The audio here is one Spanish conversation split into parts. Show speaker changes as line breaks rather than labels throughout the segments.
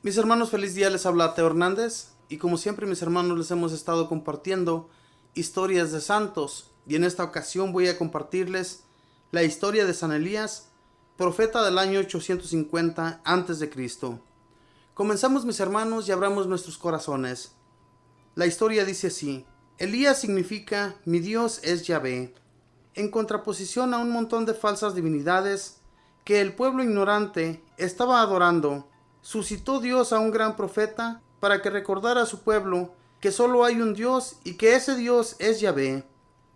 Mis hermanos, feliz día, les habla Teo Hernández y como siempre mis hermanos les hemos estado compartiendo historias de santos y en esta ocasión voy a compartirles la historia de San Elías, profeta del año 850 a.C. Comenzamos mis hermanos y abramos nuestros corazones. La historia dice así: Elías significa mi Dios es Yahvé, en contraposición a un montón de falsas divinidades que el pueblo ignorante estaba adorando. Suscitó Dios a un gran profeta para que recordara a su pueblo que solo hay un Dios y que ese Dios es Yahvé.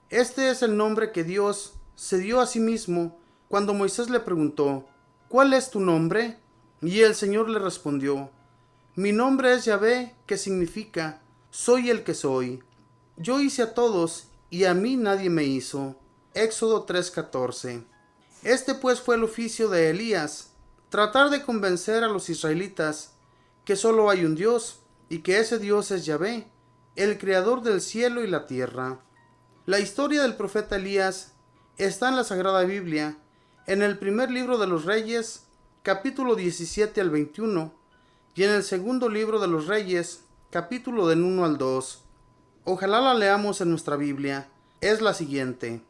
Este es el nombre que Dios se dio a sí mismo cuando Moisés le preguntó: ¿cuál es tu nombre? Y el Señor le respondió: mi nombre es Yahvé, que significa soy el que soy. Yo hice a todos y a mí nadie me hizo. Éxodo 3:14. Este pues fue el oficio de Elías: tratar de convencer a los israelitas que solo hay un Dios y que ese Dios es Yahvé, el creador del cielo y la tierra. La historia del profeta Elías está en la Sagrada Biblia, en el primer libro de los Reyes, capítulo 17 al 21, y en el segundo libro de los Reyes, capítulo del 1 al 2. Ojalá la leamos en nuestra Biblia. Es la siguiente: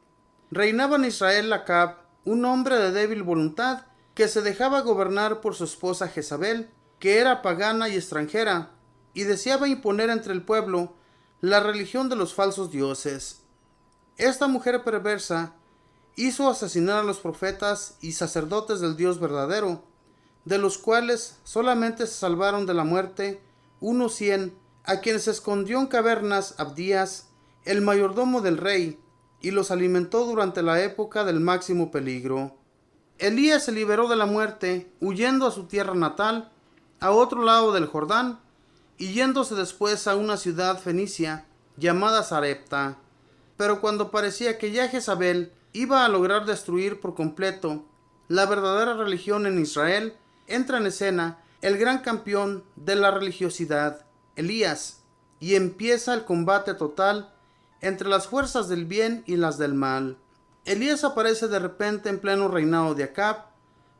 reinaba en Israel Acab, un hombre de débil voluntad, que se dejaba gobernar por su esposa Jezabel, que era pagana y extranjera, y deseaba imponer entre el pueblo la religión de los falsos dioses. Esta mujer perversa hizo asesinar a los profetas y sacerdotes del Dios verdadero, de los cuales solamente se salvaron de la muerte unos 100, a quienes escondió en cavernas Abdías, el mayordomo del rey, y los alimentó durante la época del máximo peligro. Elías se liberó de la muerte, huyendo a su tierra natal, a otro lado del Jordán, y yéndose después a una ciudad fenicia llamada Sarepta. Pero cuando parecía que ya Jezabel iba a lograr destruir por completo la verdadera religión en Israel, entra en escena el gran campeón de la religiosidad, Elías, y empieza el combate total entre las fuerzas del bien y las del mal. Elías aparece de repente en pleno reinado de Acab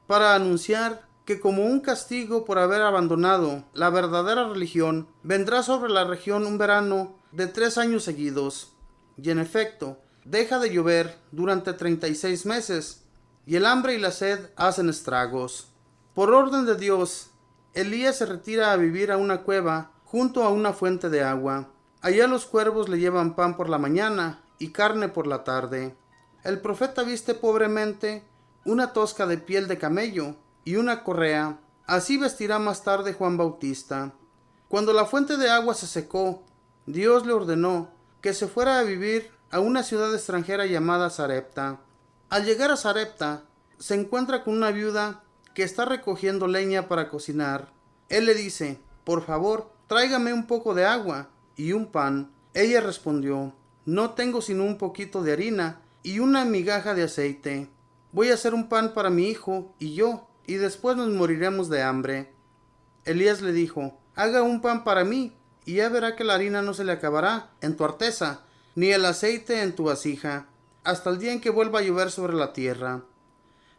para anunciar que como un castigo por haber abandonado la verdadera religión, vendrá sobre la región un verano de 3 años seguidos. Y en efecto, deja de llover durante 36 meses, y el hambre y la sed hacen estragos. Por orden de Dios, Elías se retira a vivir a una cueva junto a una fuente de agua. Allá los cuervos le llevan pan por la mañana y carne por la tarde. El profeta viste pobremente una tosca de piel de camello y una correa. Así vestirá más tarde Juan Bautista. Cuando la fuente de agua se secó, Dios le ordenó que se fuera a vivir a una ciudad extranjera llamada Sarepta. Al llegar a Sarepta, se encuentra con una viuda que está recogiendo leña para cocinar. Él le dice: por favor, tráigame un poco de agua y un pan. Ella respondió: no tengo sino un poquito de harina y una migaja de aceite. Voy a hacer un pan para mi hijo y yo, y después nos moriremos de hambre. Elías le dijo: haga un pan para mí, y ya verá que la harina no se le acabará en tu arteza, ni el aceite en tu vasija, hasta el día en que vuelva a llover sobre la tierra.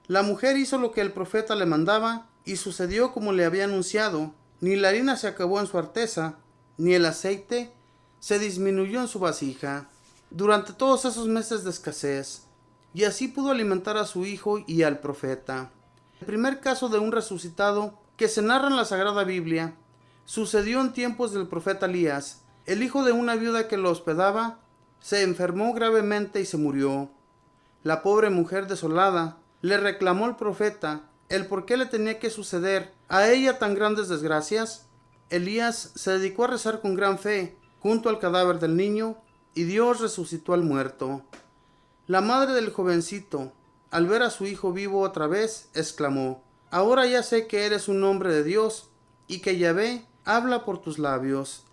La mujer hizo lo que el profeta le mandaba, y sucedió como le había anunciado. Ni la harina se acabó en su arteza, ni el aceite se disminuyó en su vasija, durante todos esos meses de escasez, y así pudo alimentar a su hijo y al profeta. El primer caso de un resucitado que se narra en la Sagrada Biblia sucedió en tiempos del profeta Elías. El hijo de una viuda que lo hospedaba se enfermó gravemente y se murió. La pobre mujer desolada le reclamó al profeta el por qué le tenía que suceder a ella tan grandes desgracias. Elías se dedicó a rezar con gran fe junto al cadáver del niño, y Dios resucitó al muerto. La madre del jovencito, al ver a su hijo vivo otra vez, exclamó: ahora ya sé que eres un hombre de Dios, y que Yahvé habla por tus labios.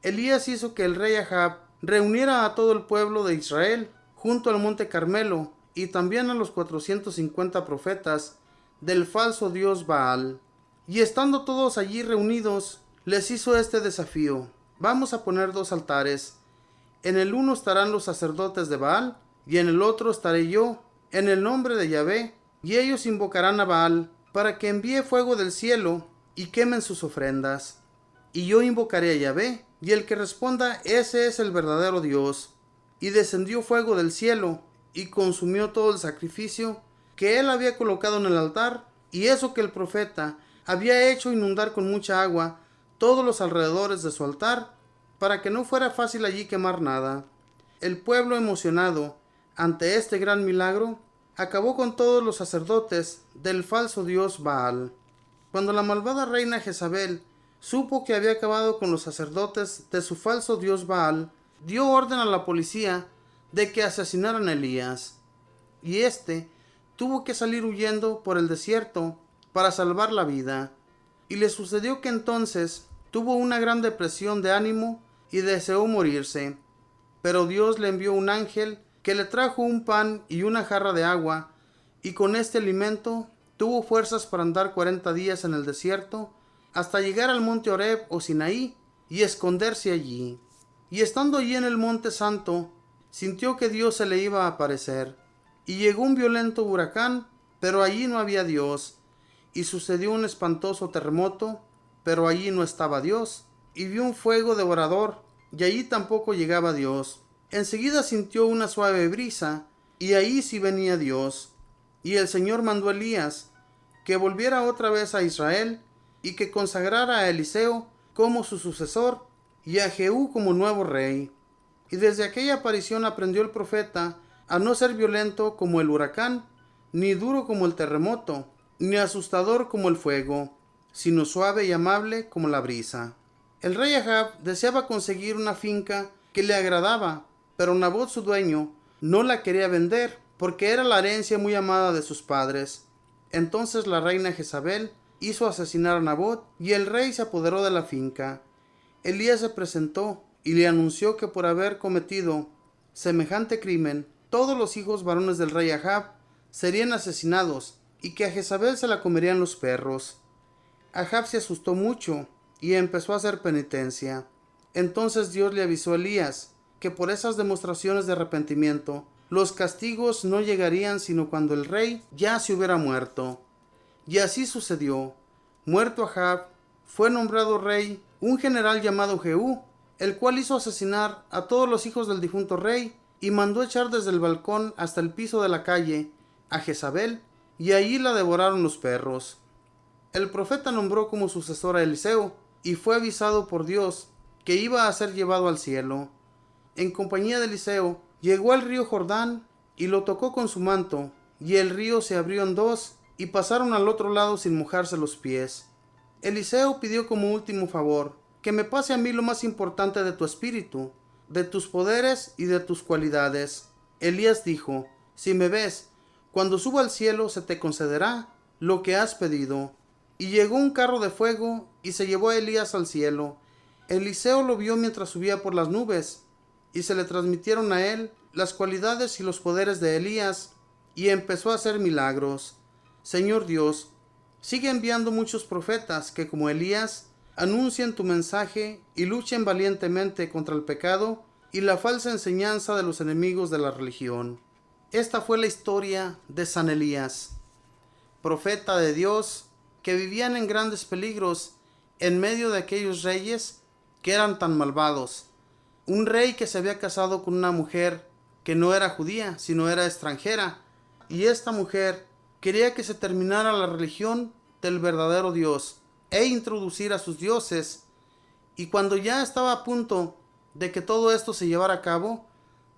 Elías hizo que el rey Ahab reuniera a todo el pueblo de Israel junto al monte Carmelo, y también a los 450 profetas del falso dios Baal. Y estando todos allí reunidos, les hizo este desafío: vamos a poner 2 altares. En el uno estarán los sacerdotes de Baal, y en el otro estaré yo, en el nombre de Yahvé, y ellos invocarán a Baal para que envíe fuego del cielo y quemen sus ofrendas. Y yo invocaré a Yahvé, y el que responda, ese es el verdadero Dios. Y descendió fuego del cielo, y consumió todo el sacrificio que él había colocado en el altar, y eso que el profeta había hecho inundar con mucha agua todos los alrededores de su altar, para que no fuera fácil allí quemar nada. El pueblo, emocionado ante este gran milagro, acabó con todos los sacerdotes del falso dios Baal. Cuando la malvada reina Jezabel supo que había acabado con los sacerdotes de su falso dios Baal, dio orden a la policía de que asesinaran a Elías, y éste tuvo que salir huyendo por el desierto para salvar la vida. Y le sucedió que entonces tuvo una gran depresión de ánimo y deseó morirse. Pero Dios le envió un ángel que le trajo un pan y una jarra de agua, y con este alimento tuvo fuerzas para andar 40 días en el desierto, hasta llegar al monte Horeb o Sinaí, y esconderse allí. Y estando allí en el monte santo, sintió que Dios se le iba a aparecer. Y llegó un violento huracán, pero allí no había Dios. Y sucedió un espantoso terremoto, pero allí no estaba Dios. Y vio un fuego devorador, y allí tampoco llegaba Dios. Enseguida sintió una suave brisa, y ahí sí venía Dios. Y el Señor mandó a Elías que volviera otra vez a Israel, y que consagrara a Eliseo como su sucesor, y a Jehú como nuevo rey. Y desde aquella aparición aprendió el profeta a no ser violento como el huracán, ni duro como el terremoto, ni asustador como el fuego, sino suave y amable como la brisa. El rey Ahab deseaba conseguir una finca que le agradaba, pero Nabot, su dueño, no la quería vender, porque era la herencia muy amada de sus padres. Entonces la reina Jezabel hizo asesinar a Nabot, y el rey se apoderó de la finca. Elías se presentó y le anunció que por haber cometido semejante crimen, todos los hijos varones del rey Ahab serían asesinados, y que a Jezabel se la comerían los perros. Ahab se asustó mucho y empezó a hacer penitencia. Entonces Dios le avisó a Elías que por esas demostraciones de arrepentimiento los castigos no llegarían sino cuando el rey ya se hubiera muerto. Y así sucedió. Muerto Ahab, fue nombrado rey un general llamado Jehú, el cual hizo asesinar a todos los hijos del difunto rey, y mandó echar desde el balcón hasta el piso de la calle a Jezabel, y allí la devoraron los perros. El profeta nombró como sucesor a Eliseo, y fue avisado por Dios que iba a ser llevado al cielo. En compañía de Eliseo, llegó al río Jordán, y lo tocó con su manto, y el río se abrió en dos, y pasaron al otro lado sin mojarse los pies. Eliseo pidió como último favor que me pase a mí lo más importante de tu espíritu, de tus poderes y de tus cualidades. Elías dijo: si me ves, cuando suba al cielo se te concederá lo que has pedido. Y llegó un carro de fuego y se llevó a Elías al cielo. Eliseo lo vio mientras subía por las nubes, y se le transmitieron a él las cualidades y los poderes de Elías, y empezó a hacer milagros. Señor Dios, sigue enviando muchos profetas que, como Elías, anuncien tu mensaje y luchen valientemente contra el pecado y la falsa enseñanza de los enemigos de la religión. Esta fue la historia de San Elías, profeta de Dios, que vivían en grandes peligros en medio de aquellos reyes que eran tan malvados. Un rey que se había casado con una mujer que no era judía, sino era extranjera, y esta mujer quería que se terminara la religión del verdadero Dios e introducir a sus dioses. Y cuando ya estaba a punto de que todo esto se llevara a cabo,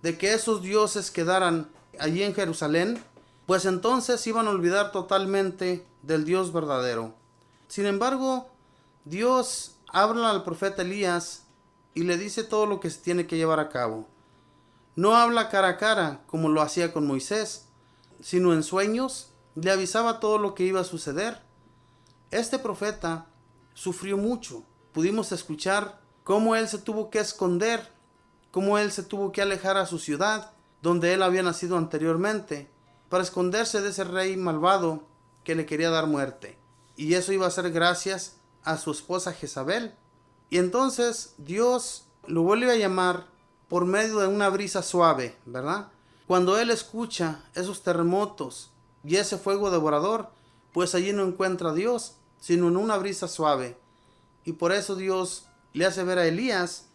de que esos dioses quedaran allí en Jerusalén, pues entonces iban a olvidar totalmente del Dios verdadero. Sin embargo, Dios habla al profeta Elías y le dice todo lo que se tiene que llevar a cabo. No habla cara a cara como lo hacía con Moisés, sino en sueños le avisaba todo lo que iba a suceder. Este profeta sufrió mucho. Pudimos escuchar cómo él se tuvo que esconder, cómo él se tuvo que alejar a su ciudad, donde él había nacido anteriormente, para esconderse de ese rey malvado que le quería dar muerte. Y eso iba a ser gracias a su esposa Jezabel. Y entonces Dios lo vuelve a llamar por medio de una brisa suave, ¿verdad? Cuando él escucha esos terremotos y ese fuego devorador, pues allí no encuentra a Dios. sino en una brisa suave. Y por eso Dios le hace ver a Elías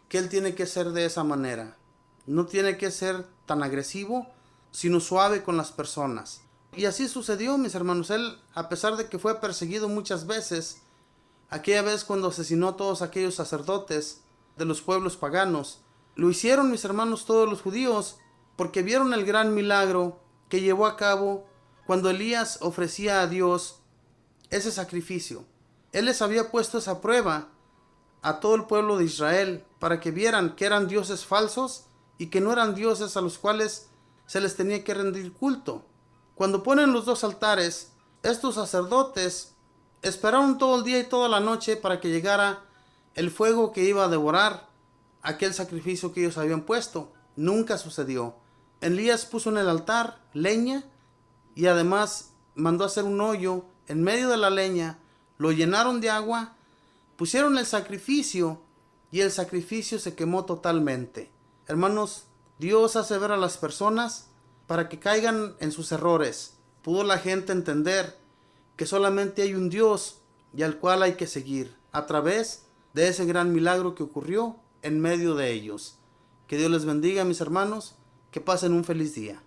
que él tiene que ser de esa manera. No tiene que ser tan agresivo, sino suave con las personas. Y así sucedió, mis hermanos. Él, a pesar de que fue perseguido muchas veces, aquella vez cuando asesinó a todos aquellos sacerdotes de los pueblos paganos, lo hicieron, mis hermanos, todos los judíos, porque vieron el gran milagro que llevó a cabo cuando Elías ofrecía a Dios ese sacrificio. Él les había puesto esa prueba a todo el pueblo de Israel para que vieran que eran dioses falsos y que no eran dioses a los cuales se les tenía que rendir culto. Cuando ponen los dos altares, estos sacerdotes esperaron todo el día y toda la noche para que llegara el fuego que iba a devorar aquel sacrificio que ellos habían puesto. Nunca sucedió. Elías puso en el altar leña y además mandó hacer un hoyo en medio de la leña, lo llenaron de agua, pusieron el sacrificio y el sacrificio se quemó totalmente. Hermanos, Dios hace ver a las personas para que caigan en sus errores. Pudo la gente entender que solamente hay un Dios y al cual hay que seguir a través de ese gran milagro que ocurrió en medio de ellos. Que Dios les bendiga, mis hermanos, que pasen un feliz día.